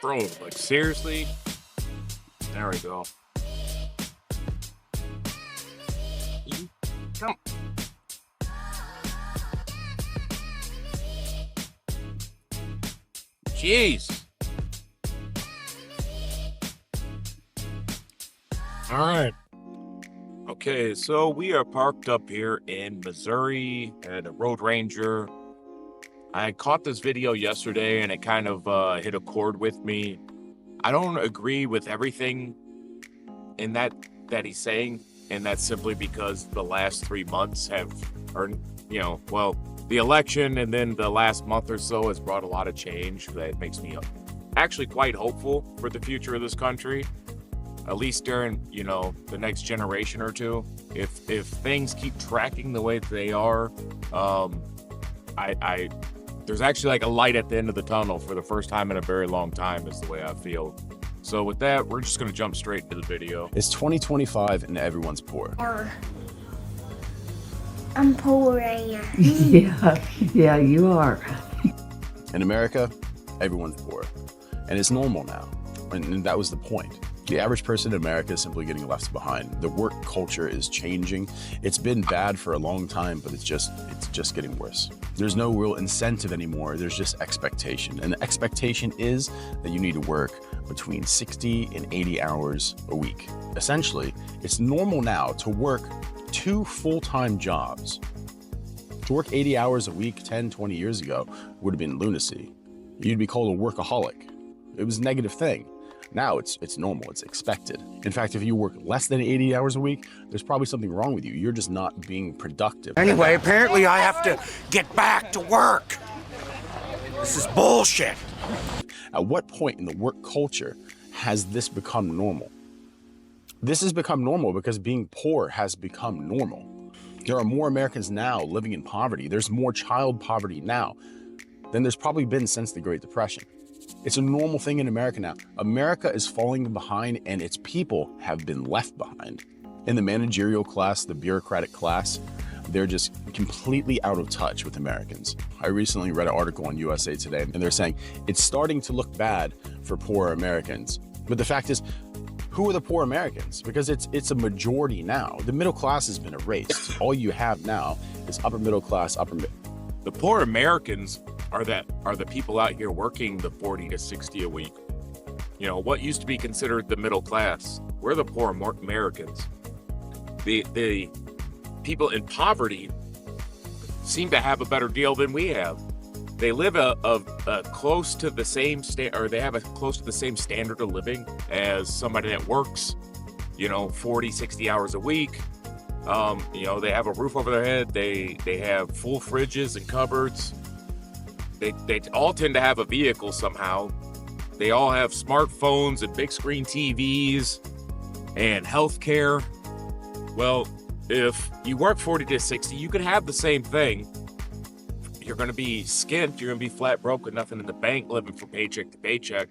Bro, like seriously? There we go. You come. Jeez. All right. Okay, so we are parked up here in Missouri at a road ranger. I caught this video yesterday and it kind of hit a chord with me. I don't agree with everything in that he's saying, and that's simply because the last 3 months have, or well, the election and then the last month or so has brought a lot of change that makes me actually quite hopeful for the future of this country, at least during the next generation or two. If things keep tracking the way that they are, I there's actually like a light at the end of the tunnel for the first time in a very long time, is the way I feel. So with that, we're just going to jump straight into the video. It's 2025 and everyone's poor. I'm poor, Yeah, you are. In America, everyone's poor. And it's normal now. And that was the point. The average person in America is simply getting left behind. The work culture is changing. It's been bad for a long time, but it's just getting worse. There's no real incentive anymore. There's just expectation. And the expectation is that you need to work between 60 and 80 hours a week. Essentially, it's normal now to work 2 full-time jobs. To work 80 hours a week 10, 20 years ago would have been lunacy. You'd be called a workaholic. It was a negative thing. Now it's normal, it's expected. In fact, if you work less than 80 hours a week, there's probably something wrong with you. You're just not being productive. Anyway, apparently I have to get back to work. This is bullshit. At what point in the work culture has this become normal? This has become normal because being poor has become normal. There are more Americans now living in poverty. There's more child poverty now than there's probably been since the Great Depression. It's a normal thing in America now. America is falling behind and its people have been left behind. In the managerial class, the bureaucratic class, they're just completely out of touch with Americans. I recently read an article on USA Today and they're saying it's starting to look bad for poor Americans. But the fact is, who are the poor Americans? Because it's a majority now. The middle class has been erased. All you have now is upper middle class, The poor Americans are the people out here working the 40 to 60 a week. What used to be considered the middle class. We're the poor Americans. The people in poverty seem to have a better deal than we have. They live close to the same they have a close to the same standard of living as somebody that works 40, 60 hours a week. They have a roof over their head. They have full fridges and cupboards. They all tend to have a vehicle somehow. They all have smartphones and big screen TVs and healthcare. Well, if you work 40 to 60, you could have the same thing. You're going to be skint. You're going to be flat broke with nothing in the bank, living from paycheck to paycheck.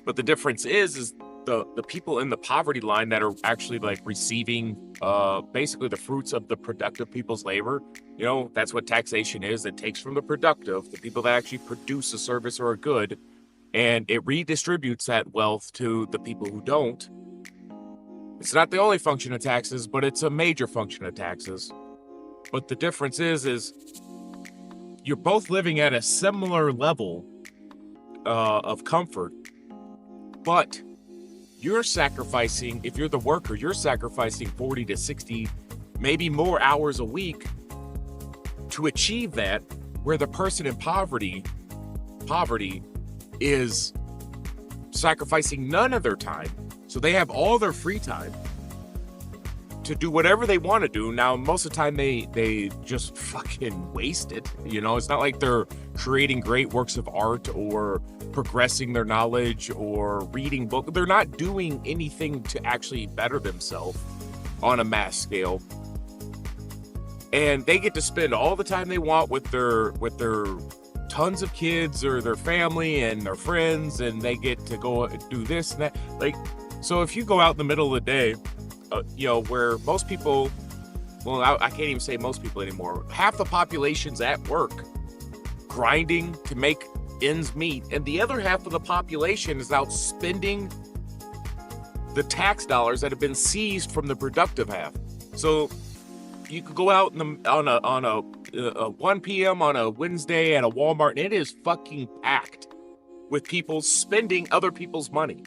But the difference is the people in the poverty line that are actually like receiving basically the fruits of the productive people's labor. That's what taxation is. It takes from the productive, the people that actually produce a service or a good, and it redistributes that wealth to the people who don't. It's not the only function of taxes, but it's a major function of taxes. But the difference is you're both living at a similar level of comfort, but you're sacrificing, if you're the worker, you're sacrificing 40 to 60, maybe more hours a week to achieve that, where the person in poverty is sacrificing none of their time. So they have all their free time to do whatever they want to do. Now, most of the time they just fucking waste it. It's not like they're creating great works of art or progressing their knowledge or reading books. They're not doing anything to actually better themselves on a mass scale. And they get to spend all the time they want with their tons of kids or their family and their friends, and they get to go do this and that. So if you go out in the middle of the day, where most people, well, I can't even say most people anymore, half the population's at work, grinding to make ends meet, and the other half of the population is out spending the tax dollars that have been seized from the productive half. So you could go out on a 1 p.m. on a Wednesday at a Walmart, and it is fucking packed with people spending other people's money.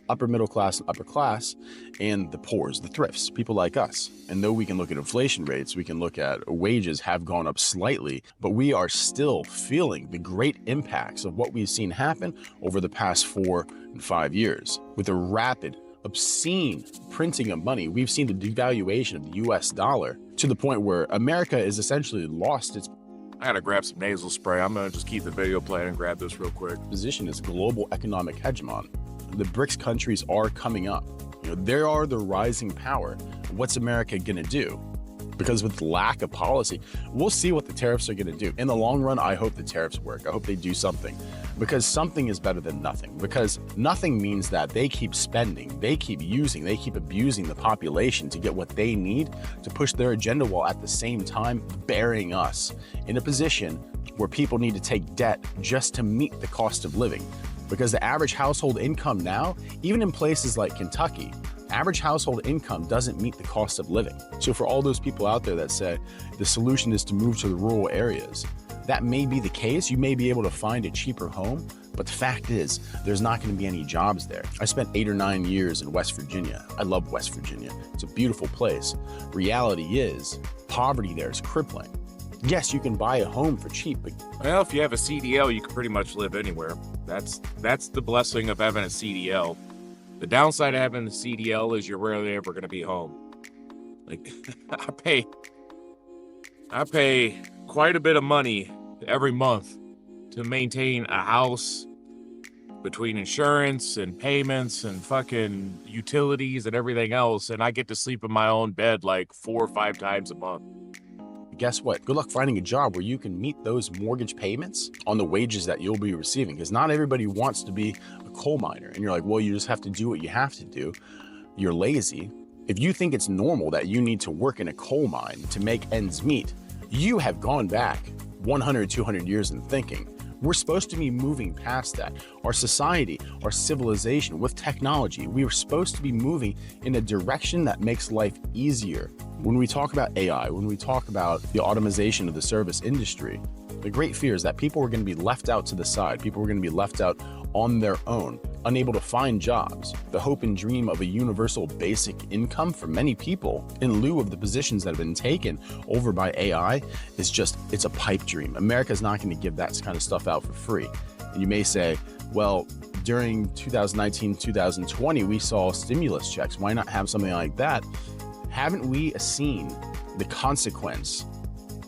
Upper middle class and upper class, and the poors, the thrifts, people like us. And though we can look at inflation rates, we can look at wages have gone up slightly, but we are still feeling the great impacts of what we've seen happen over the past 4 and 5 years. With the rapid, obscene printing of money, we've seen the devaluation of the US dollar to the point where America is essentially lost its I gotta grab some nasal spray. I'm gonna just keep the video playing and grab this real quick. position as global economic hegemon. The BRICS countries are coming up. They are the rising power. What's America gonna do? Because with lack of policy, we'll see what the tariffs are gonna do. In the long run, I hope the tariffs work. I hope they do something, because something is better than nothing. Because nothing means that they keep spending, they keep using, they keep abusing the population to get what they need to push their agenda, while at the same time burying us in a position where people need to take debt just to meet the cost of living. Because the average household income now, even in places like Kentucky, average household income doesn't meet the cost of living. So for all those people out there that say the solution is to move to the rural areas, that may be the case. You may be able to find a cheaper home, but the fact is, there's not going to be any jobs there. I spent 8 or 9 years in West Virginia. I love West Virginia. It's a beautiful place. Reality is, poverty there is crippling. Yes, you can buy a home for cheap, but Well, if you have a CDL, you can pretty much live anywhere. That's the blessing of having a CDL. The downside of having a CDL is you're rarely ever going to be home. Like, I pay quite a bit of money every month to maintain a house, between insurance and payments and fucking utilities and everything else, and I get to sleep in my own bed like 4 or 5 times a month. guess what? Good luck finding a job where you can meet those mortgage payments on the wages that you'll be receiving, because not everybody wants to be a coal miner. And you're like, well, you just have to do what you have to do. You're lazy. If you think it's normal that you need to work in a coal mine to make ends meet, you have gone back 100, 200 years in thinking. We're supposed to be moving past that. Our society, our civilization, with technology, we are supposed to be moving in a direction that makes life easier. When we talk about AI, when we talk about the automation of the service industry, the great fear is that people are going to be left out to the side. People are going to be left out on their own, unable to find jobs. The hope and dream of a universal basic income for many people, in lieu of the positions that have been taken over by AI, is just, it's a pipe dream. America's not going to give that kind of stuff out for free. And you may say, well, during 2019, 2020, we saw stimulus checks. Why not have something like that? Haven't we seen the consequence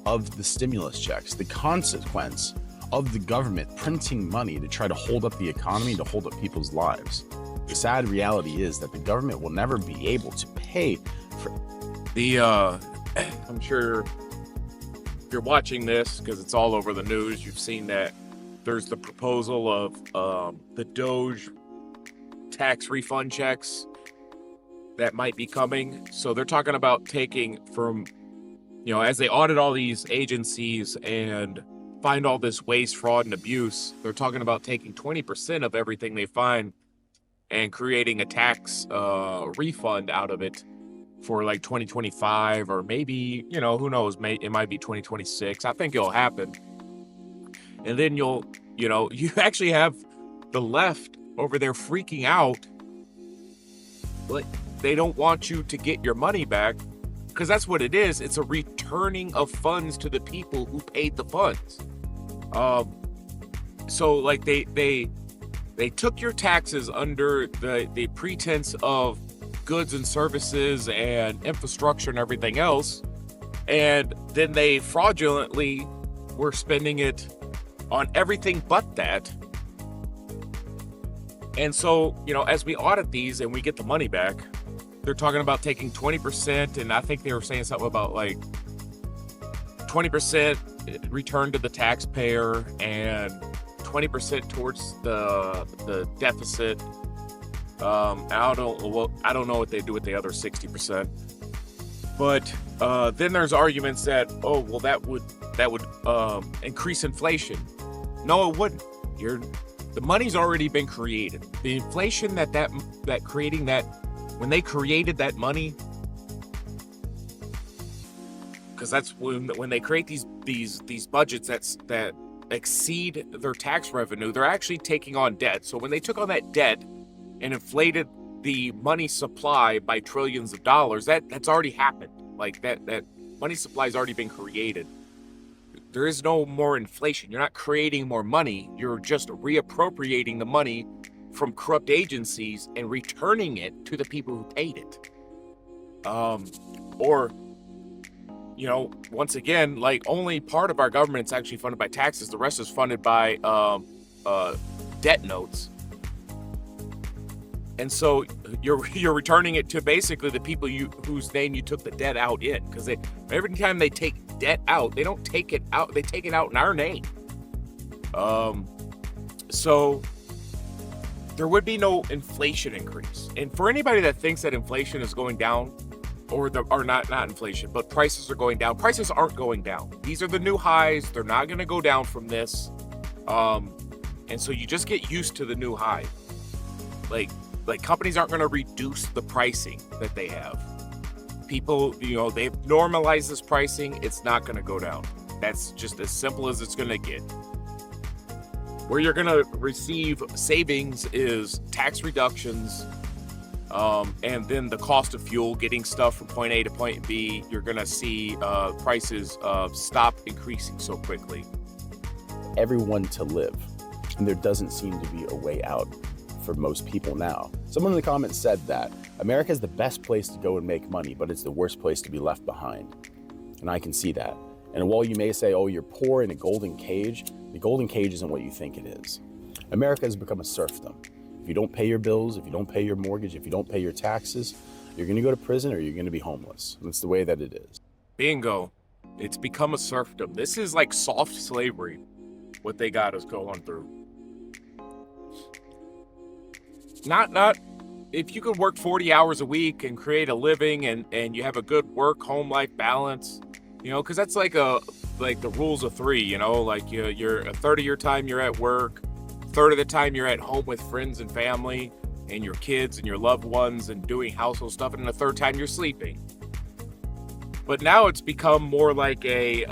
of the stimulus checks, the consequence of the government printing money to try to hold up the economy, to hold up people's lives? The sad reality is that the government will never be able to pay for I'm sure if you're watching this, because it's all over the news, you've seen that there's the proposal of the Doge tax refund checks that might be coming. So they're talking about taking from, as they audit all these agencies and find all this waste, fraud, and abuse, they're talking about taking 20% of everything they find and creating a tax refund out of it for like 2025, or maybe, who knows, it might be 2026. I think it'll happen. And then you actually have the left over there freaking out. Like, they don't want you to get your money back, because that's what it is. It's a returning of funds to the people who paid the funds. So like they took your taxes under the pretense of goods and services and infrastructure and everything else, and then they fraudulently were spending it on everything but that. And so, as we audit these and we get the money back, they're talking about taking 20%, and I think they were saying something about like 20% return to the taxpayer and 20% towards the deficit. I don't know what they do with the other 60%. But then there's arguments that, that would increase inflation. No, it wouldn't. The money's already been created. The inflation that creating that, when they created that money, because that's when they create these budgets that exceed their tax revenue, they're actually taking on debt. So when they took on that debt and inflated the money supply by trillions of dollars, that's already happened. Like that money supply has already been created. There is no more inflation. You're not creating more money. You're just reappropriating the money from corrupt agencies and returning it to the people who paid it. Or, once again, like, only part of our government's actually funded by taxes. The rest is funded by debt notes. And so you're returning it to basically the people whose name you took the debt out in, because every time they take debt out, they don't take it out, they take it out in our name. So there would be no inflation increase. And for anybody that thinks that inflation is going down, or not inflation, but prices are going down, prices aren't going down. These are the new highs. They're not going to go down from this. And so you just get used to the new high. Like companies aren't going to reduce the pricing that they have. People, they've normalized this pricing. It's not going to go down. That's just as simple as it's going to get. Where you're going to receive savings is tax reductions, and then the cost of fuel, getting stuff from point A to point B. You're going to see prices stop increasing so quickly. Everyone to live, and there doesn't seem to be a way out for most people now. Someone in the comments said that America is the best place to go and make money, but it's the worst place to be left behind. And I can see that. And while you may say, oh, you're poor in a golden cage, the golden cage isn't what you think it is. America has become a serfdom. If you don't pay your bills, if you don't pay your mortgage, if you don't pay your taxes, you're going to go to prison or you're going to be homeless. And it's the way that it is. Bingo. It's become a serfdom. This is like soft slavery, what they got us going through. Not if you could work 40 hours a week and create a living and you have a good work-home life balance, because that's like the rules of three, like you're a third of your time you're at work, a third of the time you're at home with friends and family and your kids and your loved ones and doing household stuff, and a third time you're sleeping. But now it's become more like a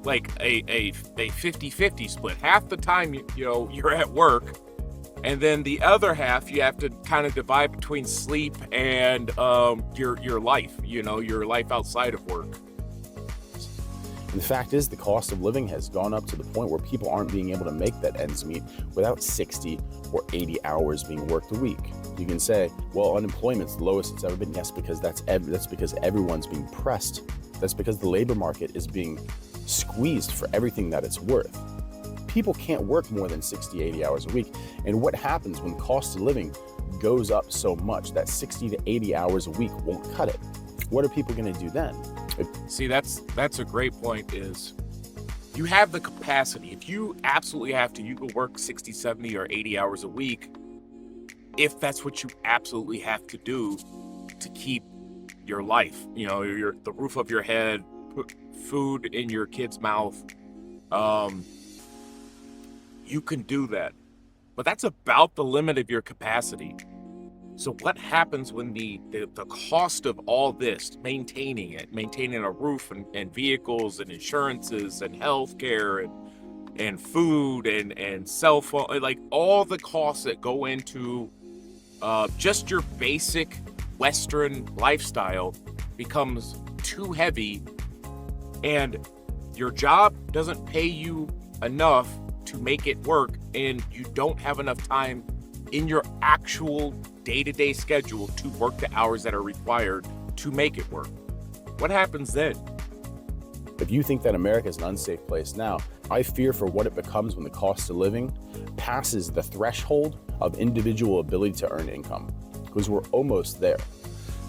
50-50 split. Half the time you're at work, and then the other half you have to kind of divide between sleep and your life, your life outside of work. And the fact is, the cost of living has gone up to the point where people aren't being able to make that ends meet without 60 or 80 hours being worked a week. You can say, well, unemployment's the lowest it's ever been. Yes, because that's because everyone's being pressed. That's because the labor market is being squeezed for everything that it's worth. People can't work more than 60, 80 hours a week. And what happens when cost of living goes up so much that 60 to 80 hours a week won't cut it? What are people going to do then? See, that's a great point. Is you have the capacity. If you absolutely have to, you can work 60, 70, or 80 hours a week if that's what you absolutely have to do to keep your life, the roof of your head, put food in your kid's mouth. You can do that, but that's about the limit of your capacity. So what happens when the cost of all this, maintaining a roof and vehicles and insurances and healthcare and food and cell phone, like all the costs that go into just your basic Western lifestyle becomes too heavy, and your job doesn't pay you enough to make it work, and you don't have enough time in your actual day-to-day schedule to work the hours that are required to make it work. What happens then? If you think that America is an unsafe place now, I fear for what it becomes when the cost of living passes the threshold of individual ability to earn income, because we're almost there.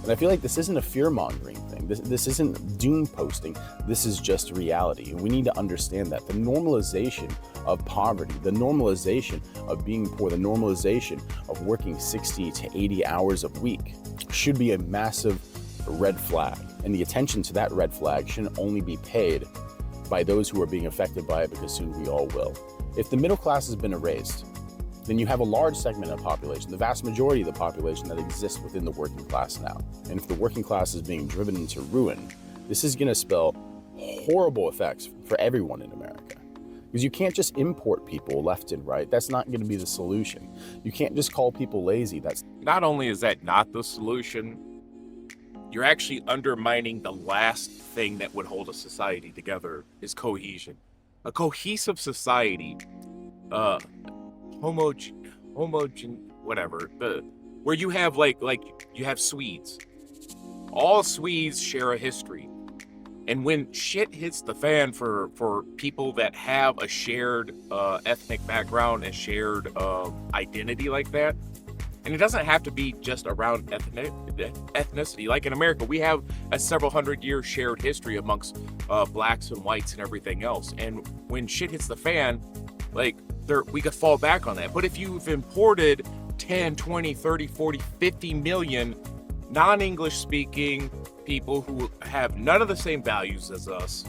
And I feel like this isn't a fear-mongering thing. This isn't doom posting. This is just reality. And we need to understand that the normalization of poverty, the normalization of being poor, the normalization of working 60 to 80 hours a week should be a massive red flag. And the attention to that red flag shouldn't only be paid by those who are being affected by it, because soon we all will. If the middle class has been erased, then you have a large segment of the population, the vast majority of the population that exists within the working class now. And if the working class is being driven into ruin, this is going to spell horrible effects for everyone in America. Because you can't just import people left and right. That's not going to be the solution. You can't just call people lazy. That's Not only is that not the solution, you're actually undermining the last thing that would hold a society together is cohesion. A cohesive society, whatever, where you have like you have Swedes. All Swedes share a history. And when shit hits the fan for people that have a shared ethnic background and shared identity like that, and it doesn't have to be just around ethnicity. Like in America, we have a several hundred year shared history amongst blacks and whites and everything else. And when shit hits the fan, like we could fall back on that. But if you've imported 10, 20, 30, 40, 50 million non-English speaking people who have none of the same values as us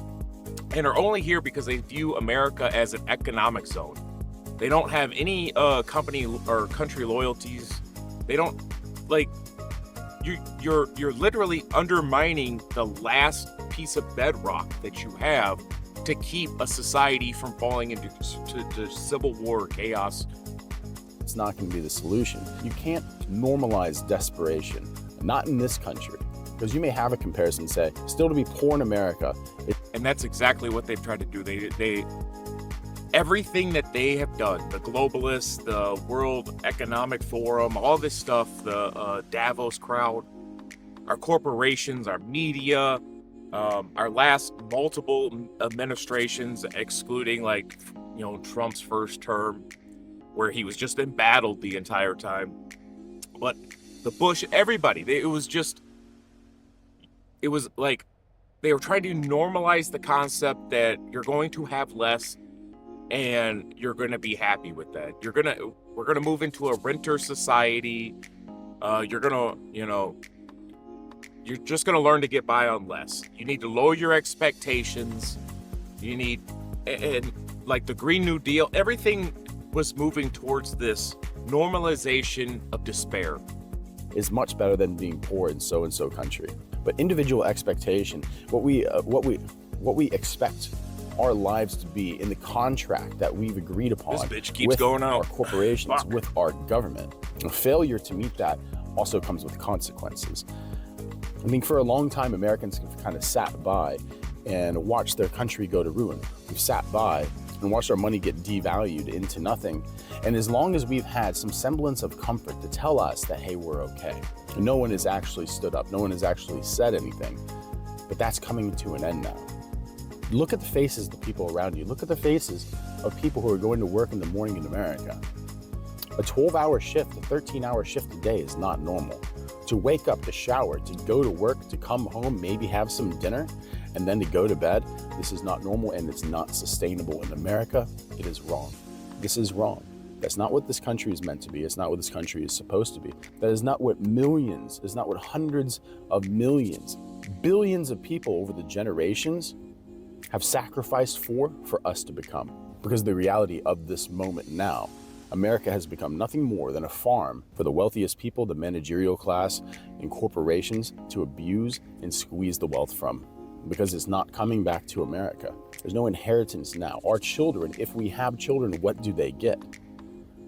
and are only here because they view America as an economic zone. They don't have any company or country loyalties. They don't like you're literally undermining the last piece of bedrock that you have to keep a society from falling into civil war or chaos. It's not going to be the solution. You can't normalize desperation, not in this country. Because you may have a comparison, say, still to be poor in America. And that's exactly what they've tried to do. They everything that they have done, the globalists, the World Economic Forum, all this stuff, the Davos crowd, our corporations, our media, our last multiple administrations, excluding Trump's first term, where he was just embattled the entire time. But the Bush, everybody, it was like they were trying to normalize the concept that you're going to have less and you're going to be happy with that. We're going to move into a renter society. You're just going to learn to get by on less. You need to lower your expectations. And like the Green New Deal, everything was moving towards this normalization of despair. Is much better than being poor in so-and-so country. But individual expectation, what we expect our lives to be in the contract that we've agreed upon This bitch keeps with going out. our corporations, Fuck. with our government. A failure to meet that also comes with consequences. I mean, for a long time, Americans have kind of sat by and watched their country go to ruin. We've sat by and watched our money get devalued into nothing. And as long as we've had some semblance of comfort to tell us that, hey, we're okay, no one has actually stood up, no one has actually said anything. But that's coming to an end now. Look at the faces of the people around you. Look at the faces of people who are going to work in the morning in America. A 12-hour shift, a 13-hour shift a day is not normal. To wake up, to shower, to go to work, to come home, maybe have some dinner, and then to go to bed, this is not normal and it's not sustainable in America. It is wrong. This is wrong. That's not what this country is meant to be. It's not what this country is supposed to be. That is not what millions, is not what hundreds of millions, billions of people over the generations have sacrificed for us to become. Because the reality of this moment now, America has become nothing more than a farm for the wealthiest people, the managerial class, and corporations to abuse and squeeze the wealth from. Because it's not coming back to America. There's no inheritance now. Our children, if we have children, what do they get?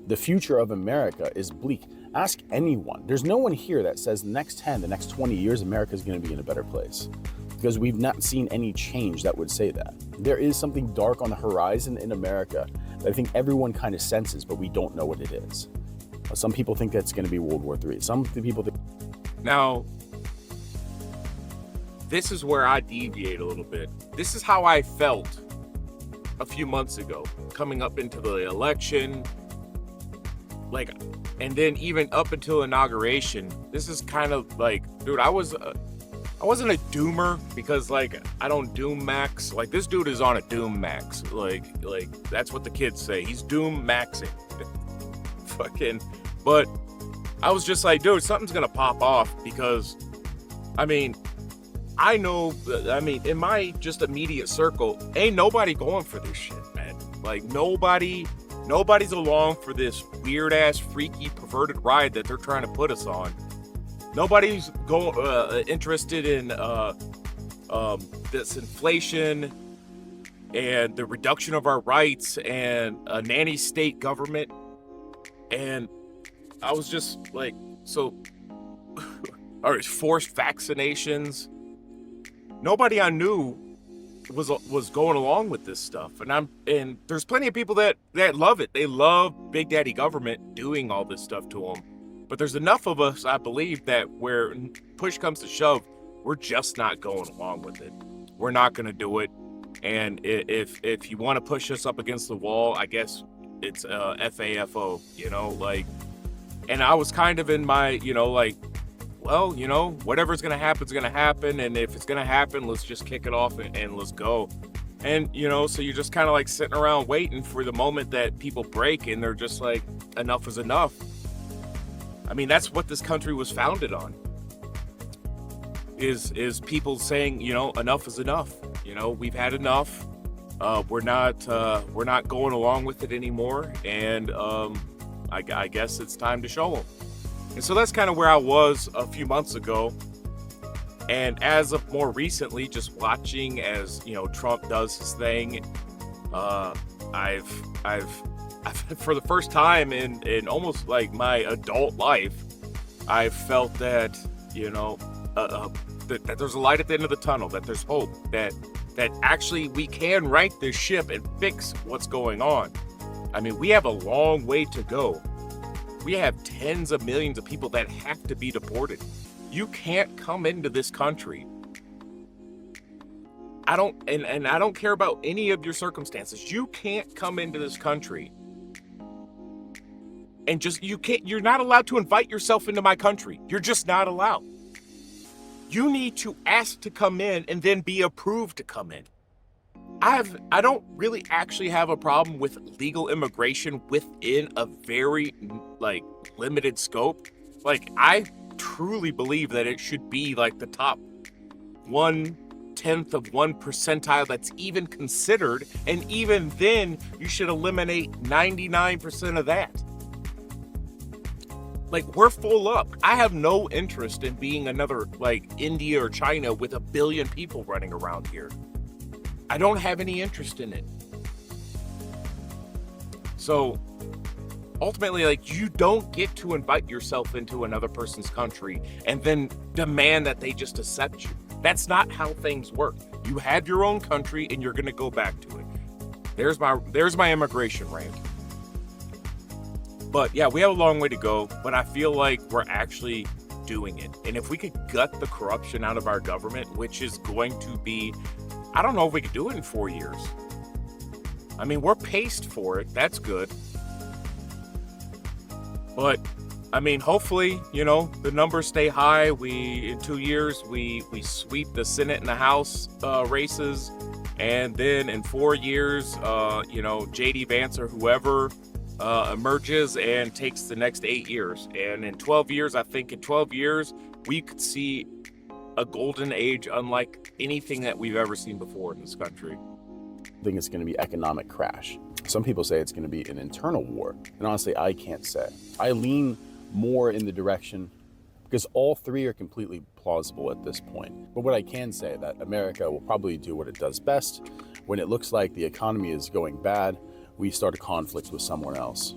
The future of America is bleak. Ask anyone. There's no one here that says the next 10, the next 20 years, America is going to be in a better place. Because we've not seen any change that would say that. There is something dark on the horizon in America that I think everyone kind of senses, but we don't know what it is. Some people think that's going to be World War III. Some people think... Now, this is where I deviate a little bit. This is how I felt a few months ago, coming up into the election, and then even up until inauguration. This is kind of like, dude, I wasn't a doomer because I don't doom max. This dude is on a doom max. That's what the kids say. He's doom maxing. But I was just like, dude, something's gonna pop off because, I mean, I know, I mean, in my just immediate circle, ain't nobody going for this shit, man. Like, nobody's along for this weird ass, freaky, perverted ride that they're trying to put us on. Nobody's interested in this inflation and the reduction of our rights and a nanny state government. And I was just like, so, all right, forced vaccinations. Nobody I knew was going along with this stuff, and there's plenty of people that love it. They love Big Daddy government doing all this stuff to them. But there's enough of us, I believe, that where push comes to shove, we're just not going along with it. We're not going to do it. And if you want to push us up against the wall, I guess it's FAFO, you know, like. And I was kind of in my, you know, like, well, you know, whatever's going to happen is going to happen. And if it's going to happen, let's just kick it off and let's go. And, you know, so you're just kind of like sitting around waiting for the moment that people break and they're just like, enough is enough. I mean, that's what this country was founded on, is people saying, you know, enough is enough. You know, we've had enough. We're not going along with it anymore. And I guess it's time to show them. And so that's kind of where I was a few months ago. And as of more recently, just watching as, you know, Trump does his thing, I've for the first time in almost like my adult life, I've felt that, you know, that there's a light at the end of the tunnel, that there's hope, that actually we can right this ship and fix what's going on. I mean, we have a long way to go. We have tens of millions of people that have to be deported. You can't come into this country. I don't care about any of your circumstances. You can't come into this country and you're not allowed to invite yourself into my country. You're just not allowed. You need to ask to come in and then be approved to come in. I don't really actually have a problem with legal immigration within a very like limited scope. Like, I truly believe that it should be like the top 1/10 of 1 percentile that's even considered, and even then you should eliminate 99% of that. Like, we're full up. I have no interest in being another like India or China with 1 billion people running around here. I don't have any interest in it. So ultimately, like, you don't get to invite yourself into another person's country and then demand that they just accept you. That's not how things work. You have your own country and you're going to go back to it. There's my immigration rant. But yeah, we have a long way to go, but I feel like we're actually doing it. And if we could gut the corruption out of our government, which is going to be, I don't know if we could do it in 4 years. I mean, we're paced for it. That's good. But, I mean, hopefully, you know, the numbers stay high. In 2 years, we sweep the Senate and the House races. And then in 4 years, you know, J.D. Vance or whoever emerges and takes the next 8 years. And in 12 years, I think in 12 years, we could see a golden age unlike anything that we've ever seen before in this country. I think it's going to be economic crash. Some people say it's going to be an internal war. And honestly, I can't say. I lean more in the direction, because all three are completely plausible at this point. But what I can say that America will probably do what it does best. When it looks like the economy is going bad, we start a conflict with someone else.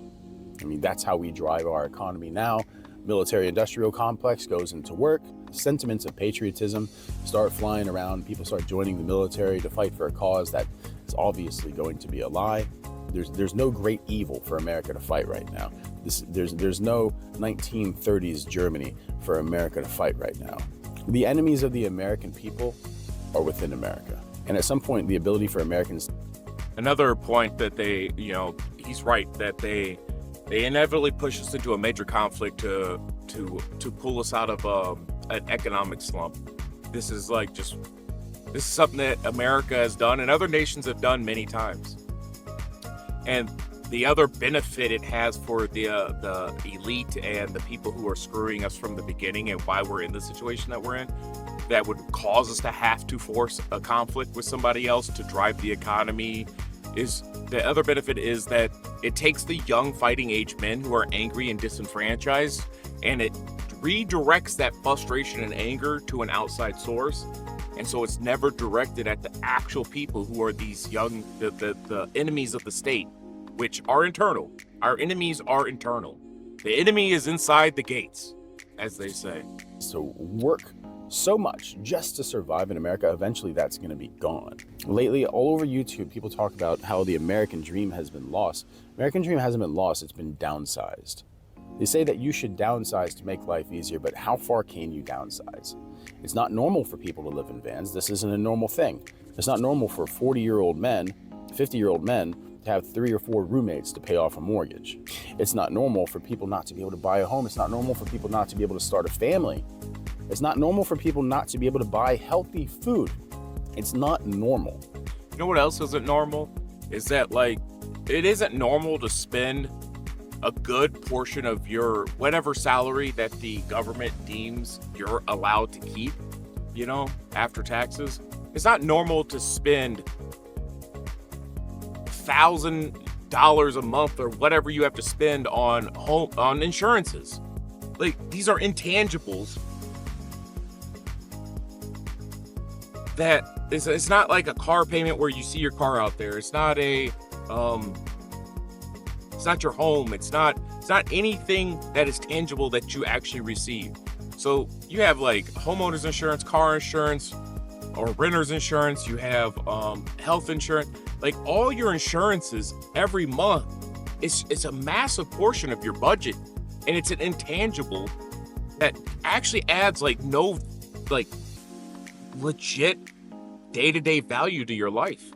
I mean, that's how we drive our economy now. Military-industrial complex goes into work. Sentiments of patriotism start flying around. People start joining the military to fight for a cause that is obviously going to be a lie. There's no great evil for America to fight right now. There's no 1930s Germany for America to fight right now. The enemies of the American people are within America. And at some point, the ability for Americans... Another point that they, you know, he's right, that they inevitably push us into a major conflict to pull us out of an economic slump. This is something that America has done and other nations have done many times. And the other benefit it has for the elite and the people who are screwing us from the beginning and why we're in the situation that we're in that would cause us to have to force a conflict with somebody else to drive the economy. Is the other benefit is that it takes the young fighting age men who are angry and disenfranchised, and it redirects that frustration and anger to an outside source. And so it's never directed at the actual people who are these young, the enemies of the state, which are internal. Our enemies are internal. The enemy is inside the gates, as they say. So work so much just to survive in America, eventually that's going to be gone. Lately, all over YouTube, people talk about how the American dream has been lost. American dream hasn't been lost, it's been downsized. They say that you should downsize to make life easier, but how far can you downsize? It's not normal for people to live in vans. This isn't a normal thing. It's not normal for 40-year-old men, 50-year-old men to have 3 or 4 roommates to pay off a mortgage. It's not normal for people not to be able to buy a home. It's not normal for people not to be able to start a family. It's not normal for people not to be able to buy healthy food. It's not normal. You know what else isn't normal? Is that, like, it isn't normal to spend a good portion of your whatever salary that the government deems you're allowed to keep, you know, after taxes. It's not normal to spend $1,000 a month or whatever you have to spend on insurances. Like, these are intangibles that it's not like a car payment where you see your car out there. It's not a it's not your home. It's not anything that is tangible that you actually receive. So you have like homeowners insurance, car insurance, or renter's insurance. You have health insurance. Like, all your insurances every month, it's a massive portion of your budget, and it's an intangible that actually adds no legit day-to-day value to your life.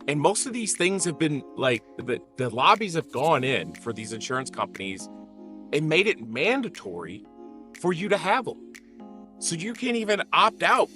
And most of these things have been the lobbies have gone in for these insurance companies and made it mandatory for you to have them. So you can't even opt out.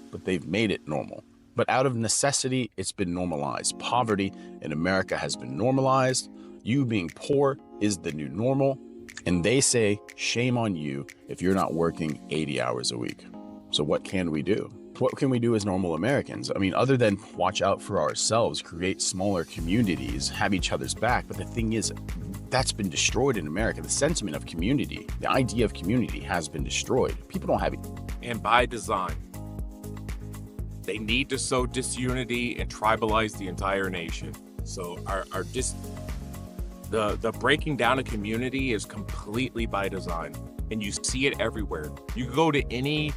But they've made it normal. But out of necessity, it's been normalized. Poverty in America has been normalized. You being poor is the new normal. And they say, shame on you if you're not working 80 hours a week. So what can we do? What can we do as normal Americans? I mean, other than watch out for ourselves, create smaller communities, have each other's back. But the thing is, that's been destroyed in America. The sentiment of community, the idea of community has been destroyed. People don't have it. And by design, they need to sow disunity and tribalize the entire nation. So the breaking down of community is completely by design, and you see it everywhere. You go to any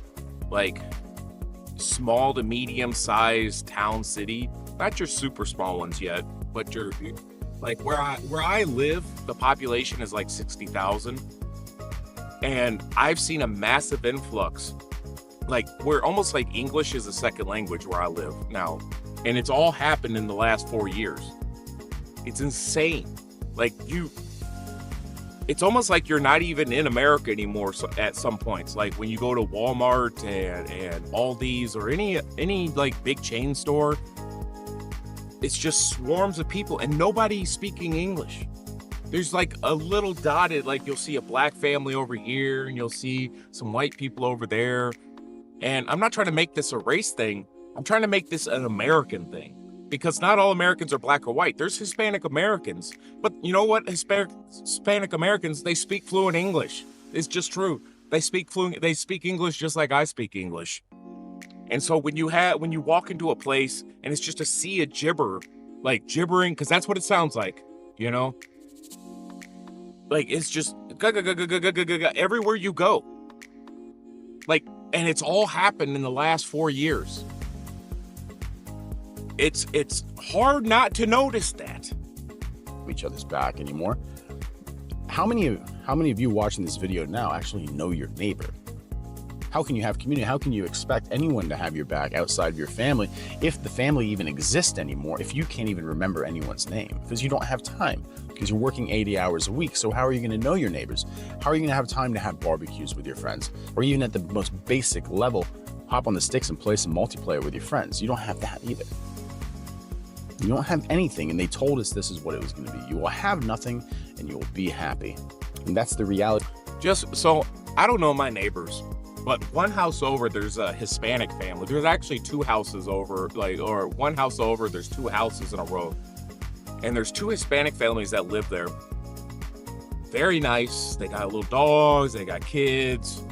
small to medium sized town, city, not your super small ones yet, but your where I live, the population is 60,000, and I've seen a massive influx. We're almost like English is a second language where I live now, and it's all happened in the last 4 years. It's insane. It's almost like you're not even in America anymore at some points. Like when you go to Walmart and Aldi's or any big chain store, it's just swarms of people and nobody speaking English. There's a little dotted, you'll see a black family over here and you'll see some white people over there. And I'm not trying to make this a race thing. I'm trying to make this an American thing. Because not all Americans are black or white. There's Hispanic Americans. But you know what? Hispanic Americans, they speak fluent English. It's just true. They speak English just like I speak English. And so when you walk into a place and it's just a sea of gibbering, because that's what it sounds like, you know? It's just everywhere you go. And it's all happened in the last 4 years. It's hard not to notice that. Each other's back anymore. How many of you watching this video now actually know your neighbor? How can you have community? How can you expect anyone to have your back outside of your family, if the family even exists anymore, if you can't even remember anyone's name? Because you don't have time, because you're working 80 hours a week. So how are you going to know your neighbors? How are you going to have time to have barbecues with your friends? Or even at the most basic level, hop on the sticks and play some multiplayer with your friends? You don't have that either. You don't have anything, and they told us this is what it was going to be. You will have nothing, and you will be happy. And that's the reality. Just so I don't know my neighbors. But one house over, there's a Hispanic family. There's actually two houses over, or one house over, there's two houses in a row. And there's two Hispanic families that live there. Very nice. They got little dogs, they got kids,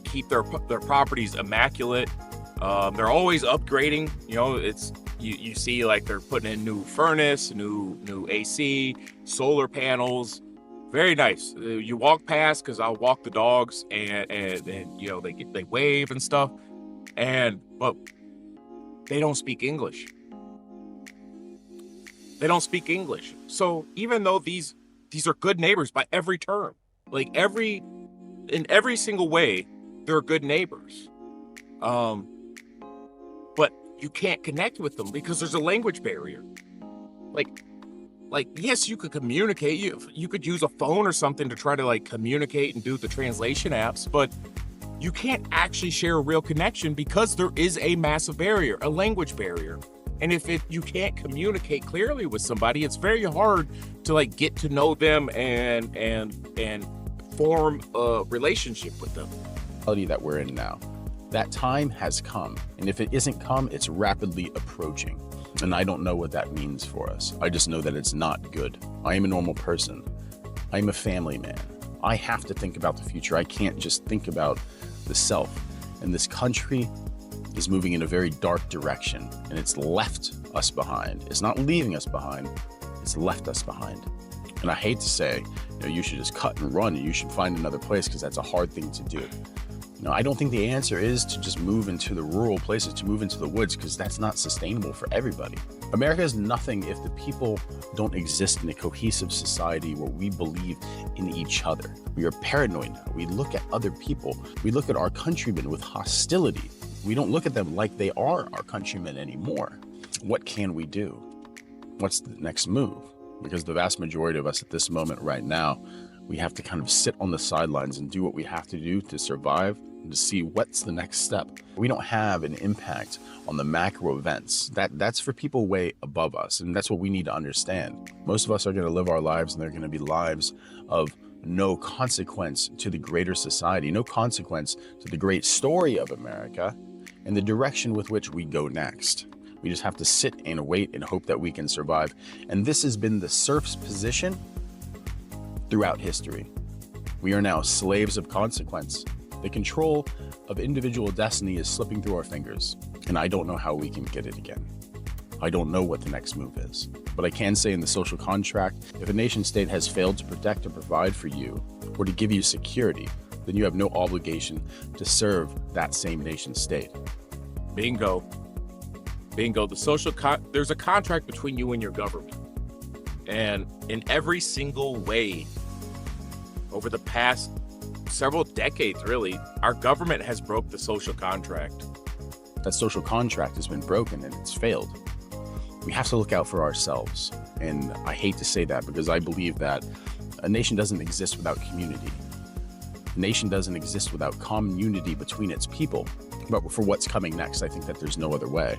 keep their properties immaculate. They're always upgrading. You know, it's you see like they're putting in new furnace, new AC, solar panels. Very nice. You walk past, because I'll walk the dogs, and you know, they wave and stuff, but they don't speak English. They don't speak English. So even though these are good neighbors by every term, like in every single way, they're good neighbors. But you can't connect with them because there's a language barrier. Like yes, you could communicate. You could use a phone or something to try to like communicate and do the translation apps, but you can't actually share a real connection because there is a massive barrier, a language barrier. And if you can't communicate clearly with somebody, it's very hard to like get to know them and form a relationship with them. That we're in now, that time has come, and if it isn't come, it's rapidly approaching. And I don't know what that means for us. I just know that it's not good. I am a normal person. I am a family man. I have to think about the future. I can't just think about the self. And this country is moving in a very dark direction, and it's left us behind. It's not leaving us behind, it's left us behind. And I hate to say, you should just cut and run and you should find another place, because that's a hard thing to do. I don't think the answer is to just move into the rural places, to move into the woods, because that's not sustainable for everybody. America is nothing if the people don't exist in a cohesive society where we believe in each other. We are paranoid now. We look at other people. We look at our countrymen with hostility. We don't look at them like they are our countrymen anymore. What can we do? What's the next move? Because the vast majority of us at this moment right now, we have to kind of sit on the sidelines and do what we have to do to survive and to see what's the next step. We don't have an impact on the macro events. That's for people way above us, and that's what we need to understand. Most of us are going to live our lives, and they're going to be lives of no consequence to the greater society, no consequence to the great story of America and the direction with which we go next. We just have to sit and wait and hope that we can survive. And this has been the serfs' position throughout history. We are now slaves of consequence. The control of individual destiny is slipping through our fingers, and I don't know how we can get it again. I don't know what the next move is, but I can say in the social contract, if a nation state has failed to protect or provide for you or to give you security, then you have no obligation to serve that same nation state. Bingo. There's a contract between you and your government. And in every single way, over the past several decades, really, our government has broke the social contract. That social contract has been broken and it's failed. We have to look out for ourselves. And I hate to say that, because I believe that a nation doesn't exist without community. A nation doesn't exist without community between its people. But for what's coming next, I think that there's no other way.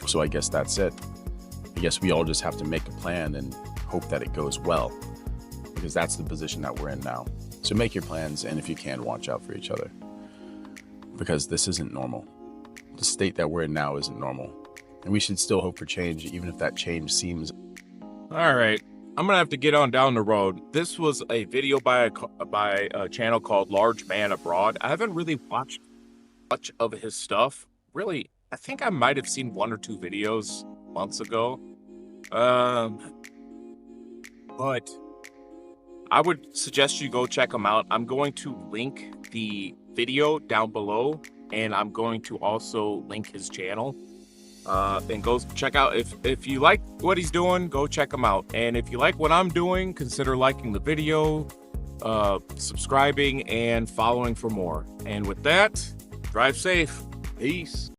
So I guess that's it. I guess we all just have to make a plan and hope that it goes well, because that's the position that we're in now. So make your plans, and if you can, watch out for each other, because this isn't normal. The state that we're in now isn't normal, and we should still hope for change, even if that change seems... All right, I'm gonna have to get on down the road. This was a video by a channel called Large Man Abroad. I haven't really watched much of his stuff. Really, I think I might have seen one or two videos months ago. But I would suggest you go check him out. I'm going to link the video down below, and I'm going to also link his channel. And go check out, if you like what he's doing, go check him out. And if you like what I'm doing, consider liking the video, subscribing, and following for more. And with that, drive safe. Peace.